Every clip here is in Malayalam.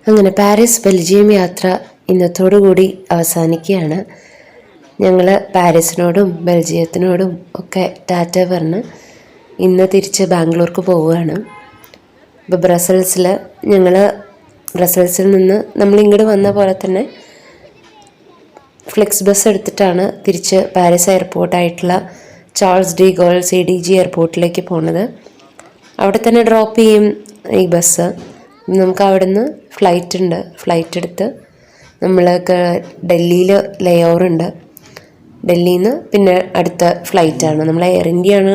അങ്ങനെ പാരീസ് ബെൽജിയം യാത്ര ഇന്നത്തോടുകൂടി അവസാനിക്കുകയാണ്. ഞങ്ങൾ പാരീസിനോടും ബെൽജിയത്തിനോടും ഒക്കെ ടാറ്റ പറഞ്ഞ് ഇന്ന് തിരിച്ച് ബാംഗ്ലൂർക്ക് പോവുകയാണ്. ഇപ്പോൾ ബ്രസൽസിൽ നിന്ന് നമ്മൾ ഇങ്ങോട്ട് വന്ന പോലെ തന്നെ ഫ്ലെക്സ് ബസ് എടുത്തിട്ടാണ് തിരിച്ച് പാരീസ് എയർപോർട്ടായിട്ടുള്ള ചാൾസ് ഡി ഗോൾ CDG എയർപോർട്ടിലേക്ക് പോകുന്നത്. അവിടെ തന്നെ ഡ്രോപ്പ് ചെയ്യും ഈ ബസ്. നമുക്ക് അവിടെ നിന്ന് ഫ്ലൈറ്റ് എടുത്ത് നമ്മൾക്ക് ഡൽഹിയിൽ ലേ ഓവർ ഉണ്ട്. ഡൽഹിയിൽ നിന്ന് പിന്നെ അടുത്ത ഫ്ലൈറ്റാണ്. നമ്മൾ എയർ ഇന്ത്യ ആണ്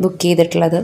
ബുക്ക് ചെയ്തിട്ടുള്ളത്.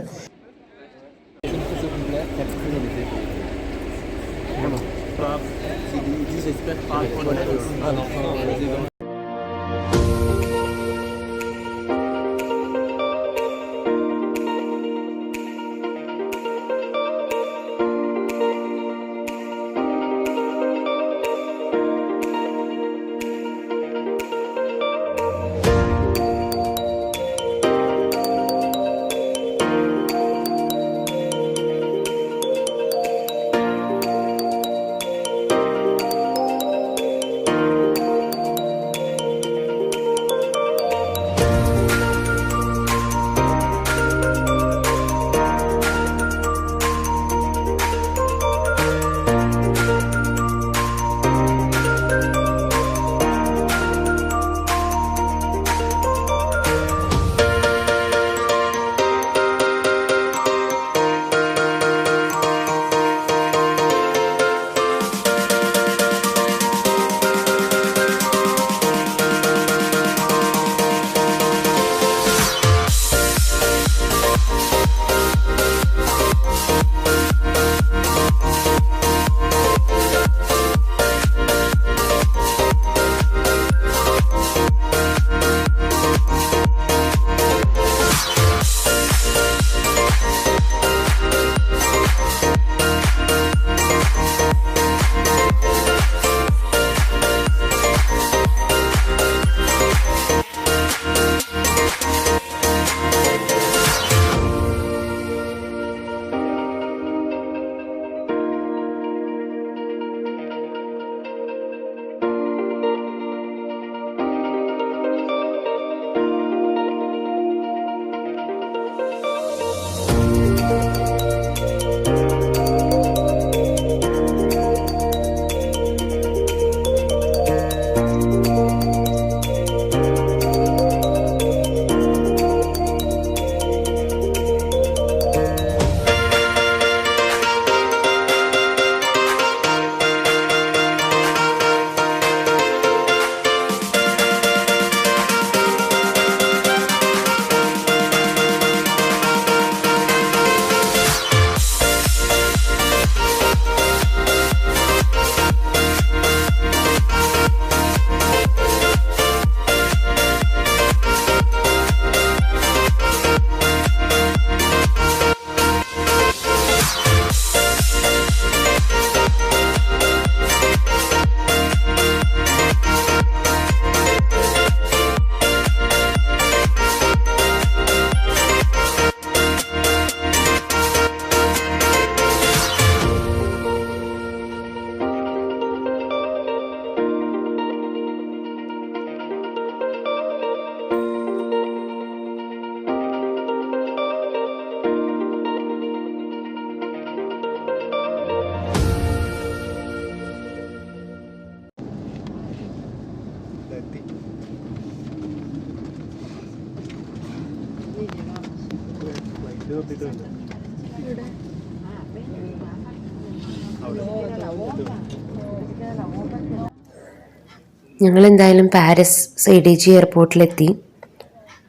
ഞങ്ങളെന്തായാലും പാരീസ് CDG എയർപോർട്ടിലെത്തി.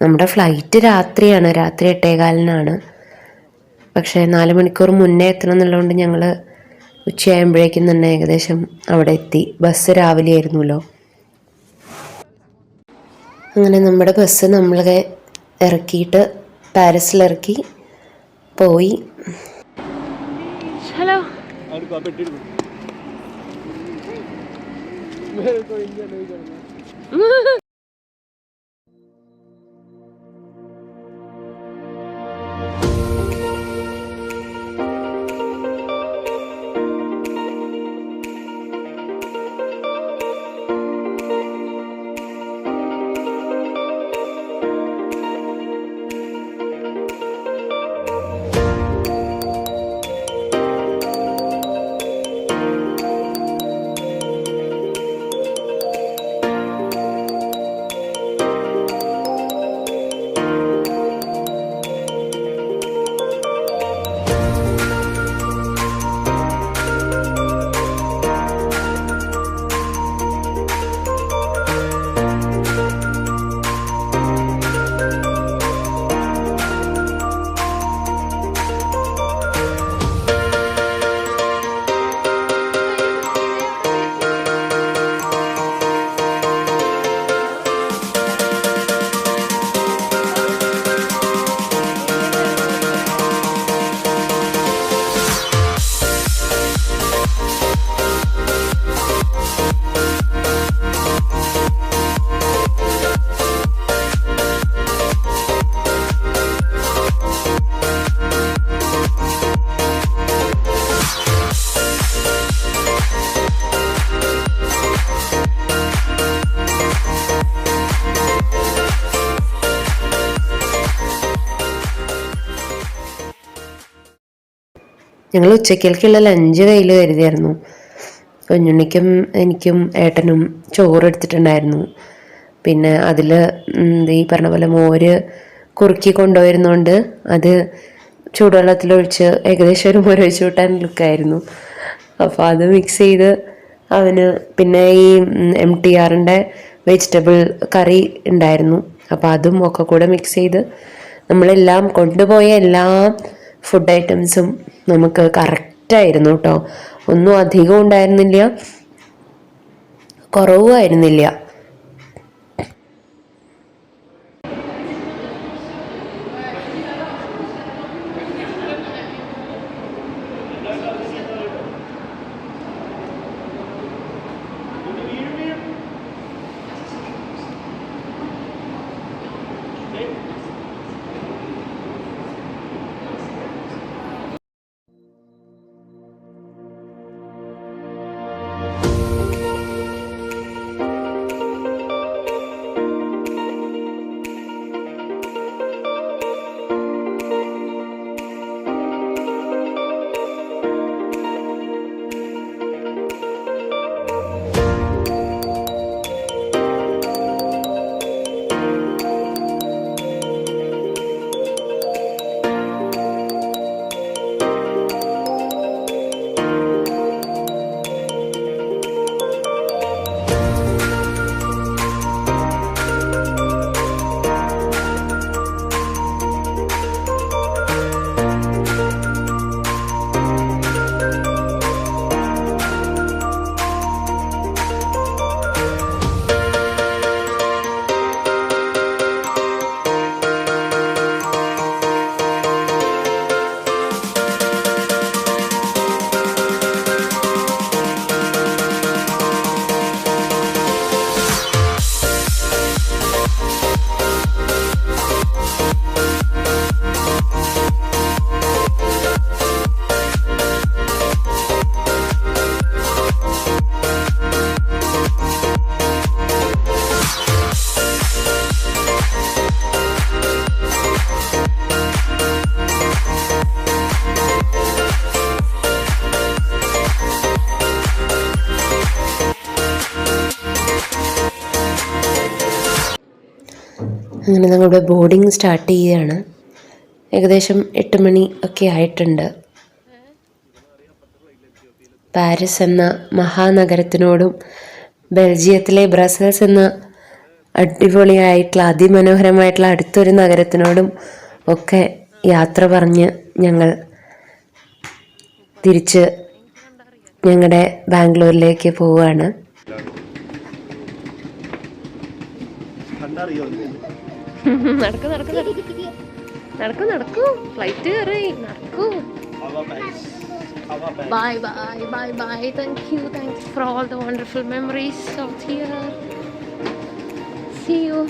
നമ്മുടെ ഫ്ലൈറ്റ് രാത്രിയാണ്, രാത്രി 8:15 പക്ഷേ 4 മണിക്കൂർ മുന്നേ എത്തണം എന്നുള്ളതുകൊണ്ട് ഞങ്ങൾ ഉച്ചയാകുമ്പോഴേക്കും തന്നെ ഏകദേശം അവിടെ എത്തി. ബസ് രാവിലെ ആയിരുന്നല്ലോ. അങ്ങനെ നമ്മുടെ ബസ് നമ്മളെ ഇറക്കിയിട്ട് പാരീസിലിറക്കി പോയി. ഹലോ ഞങ്ങൾ ഉച്ചക്കലേക്കുള്ള ലഞ്ച് കയ്യിൽ കരുതിയായിരുന്നു. കുഞ്ഞുണ്ണിക്കും എനിക്കും ഏട്ടനും ചോറ് എടുത്തിട്ടുണ്ടായിരുന്നു. പിന്നെ അതിൽ ഈ പറഞ്ഞ പോലെ മോര് കുറുക്കി കൊണ്ടുപോയിരുന്നോണ്ട് അത് ചൂടുവെള്ളത്തിലൊഴിച്ച് ഏകദേശം ഒരു മോരൊഴിച്ച് കൂട്ടാൻ ലുക്കായിരുന്നു. അപ്പോൾ അത് മിക്സ് ചെയ്ത് അവന്, പിന്നെ ഈ MTRൻ്റെ വെജിറ്റബിൾ കറി ഉണ്ടായിരുന്നു. അപ്പോൾ അതും ഒക്കെ കൂടെ മിക്സ് ചെയ്ത് നമ്മളെല്ലാം കൊണ്ടുപോയ എല്ലാ ഫുഡ് ഐറ്റംസും നമുക്ക് കറക്റ്റായിരുന്നു കേട്ടോ. ഒന്നും അധികം ഉണ്ടായിരുന്നില്ല, കുറവുമായിരുന്നില്ല. അങ്ങനെ ഞങ്ങളുടെ ബോർഡിങ് സ്റ്റാർട്ട് ചെയ്യുകയാണ്. ഏകദേശം 8 മണി ഒക്കെ ആയിട്ടുണ്ട്. പാരീസ് എന്ന മഹാനഗരത്തിനോടും ബെൽജിയത്തിലെ ബ്രസൽസ് എന്ന അടിപൊളിയായിട്ടുള്ള അതിമനോഹരമായിട്ടുള്ള അടുത്തൊരു നഗരത്തിനോടും ഒക്കെ യാത്ര പറഞ്ഞ് ഞങ്ങൾ തിരിച്ച് ഞങ്ങളുടെ ബാംഗ്ലൂരിലേക്ക് പോവുകയാണ്. നടക്കൂ നടക്കൂ നടക്കൂ നടക്കൂ, ഫ്ലൈറ്റ് കയറി നടക്കൂ. Bye bye bye bye. Thanks for all the wonderful memories out here. See you.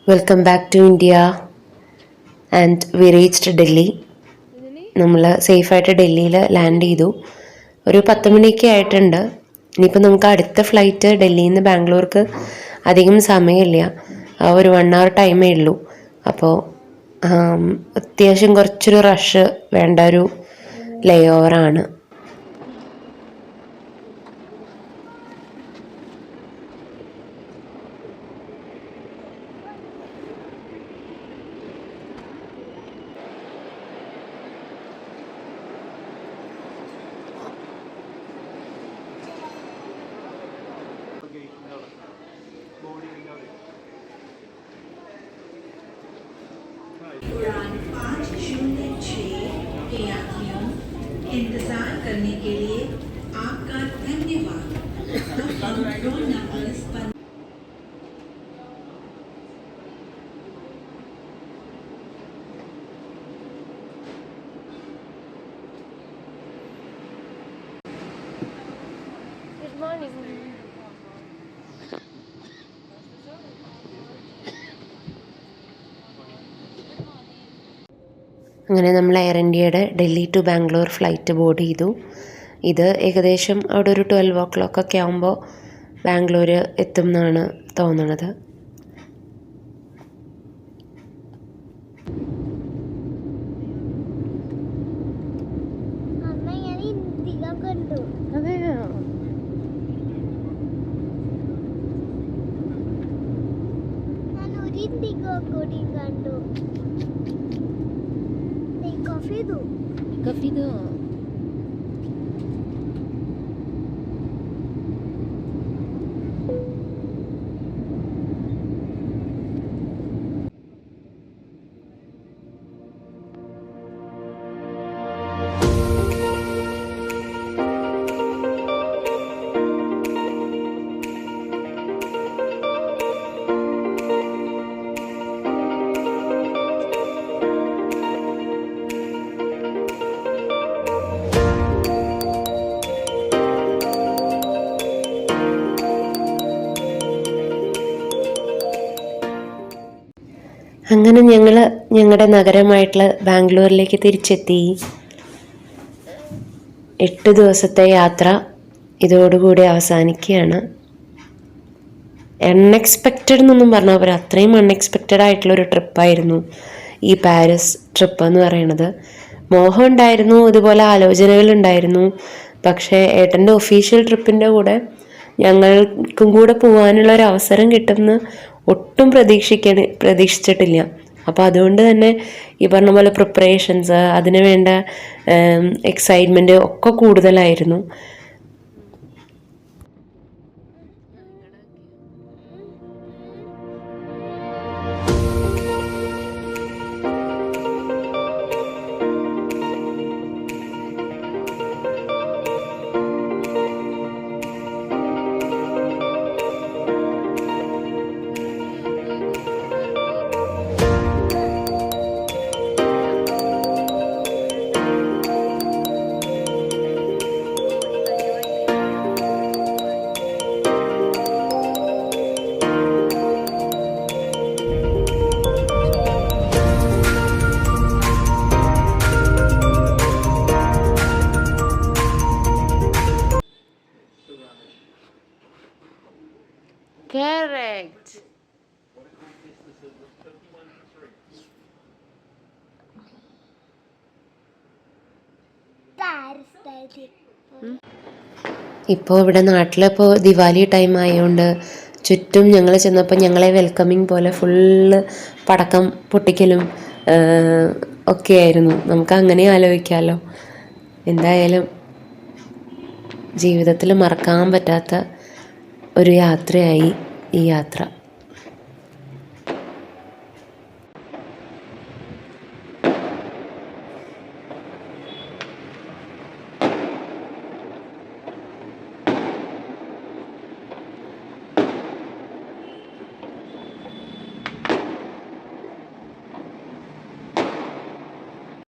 Welcome back to India and we reached Delhi. നമ്മൾ സേഫായിട്ട് ഡൽഹിയിൽ ലാൻഡ് ചെയ്തു. ഒരു 10 മണിയൊക്കെ ആയിട്ടുണ്ട്. ഇനിയിപ്പോൾ നമുക്ക് അടുത്ത ഫ്ലൈറ്റ് ഡൽഹിയിൽ നിന്ന് ബാംഗ്ലൂർക്ക് അധികം സമയമില്ല, ഒരു 1 hour ടൈമേ ഉള്ളൂ. അപ്പോൾ അത്യാവശ്യം കുറച്ചൊരു റഷ് വേണ്ട ഒരു ലേ ഓവറാണ്. उड़ान 506 के यात्रियों, इंतजार करने के लिए आपका धन्यवाद। अब हम रोल नंबर्स पर Good morning. അങ്ങനെ നമ്മൾ എയർ ഇന്ത്യയുടെ Delhi to Bangalore flight board ചെയ്തു. ഇത് ഏകദേശം അവിടെ ഒരു 12 o'clock ഒക്കെ ആകുമ്പോൾ ബാംഗ്ലൂർ എത്തും എന്നാണ് തോന്നുന്നത്. അതെയോ? കഫിദോ അങ്ങനെ ഞങ്ങൾ ഞങ്ങളുടെ നഗരമായിട്ടുള്ള ബാംഗ്ലൂരിലേക്ക് തിരിച്ചെത്തി. 8 ദിവസത്തെ യാത്ര ഇതോടുകൂടി അവസാനിക്കുകയാണ്. അൺഎക്സ്പെക്റ്റഡ് എന്നൊന്നും പറഞ്ഞാൽ പോരാ, അത്രയും അൺഎക്സ്പെക്റ്റഡ് ആയിട്ടുള്ളൊരു ട്രിപ്പായിരുന്നു ഈ പാരീസ് ട്രിപ്പ് എന്ന് പറയുന്നത്. മോഹം ഉണ്ടായിരുന്നു, ഇതുപോലെ ആലോചനകളുണ്ടായിരുന്നു. പക്ഷേ ഏട്ടൻ്റെ ഒഫീഷ്യൽ ട്രിപ്പിൻ്റെ കൂടെ ഞങ്ങൾക്കും കൂടെ പോകാനുള്ള ഒരു അവസരം കിട്ടുമെന്ന് ഒട്ടും പ്രതീക്ഷിച്ചിട്ടില്ല. അപ്പോൾ അതുകൊണ്ട് തന്നെ ഈ പറഞ്ഞ പോലെ പ്രിപ്പറേഷൻസ്, അതിന് വേണ്ട എക്സൈറ്റ്മെൻറ്റ് ഒക്കെ കൂടുതലായിരുന്നു. Correct. ഇപ്പോൾ ഇവിടെ നാട്ടിലിപ്പോൾ ദിവാലി ടൈം ആയതുകൊണ്ട് ചുറ്റും ഞങ്ങൾ ചെന്നപ്പോൾ ഞങ്ങളെ വെൽക്കമിങ് പോലെ ഫുള്ള് പടക്കം പൊട്ടിക്കലും ഒക്കെ ആയിരുന്നു. നമുക്ക് അങ്ങനെ ആലോചിക്കാമല്ലോ. എന്തായാലും ജീവിതത്തിൽ മറക്കാൻ പറ്റാത്ത ഒരു യാത്രയായി ഈ യാത്ര.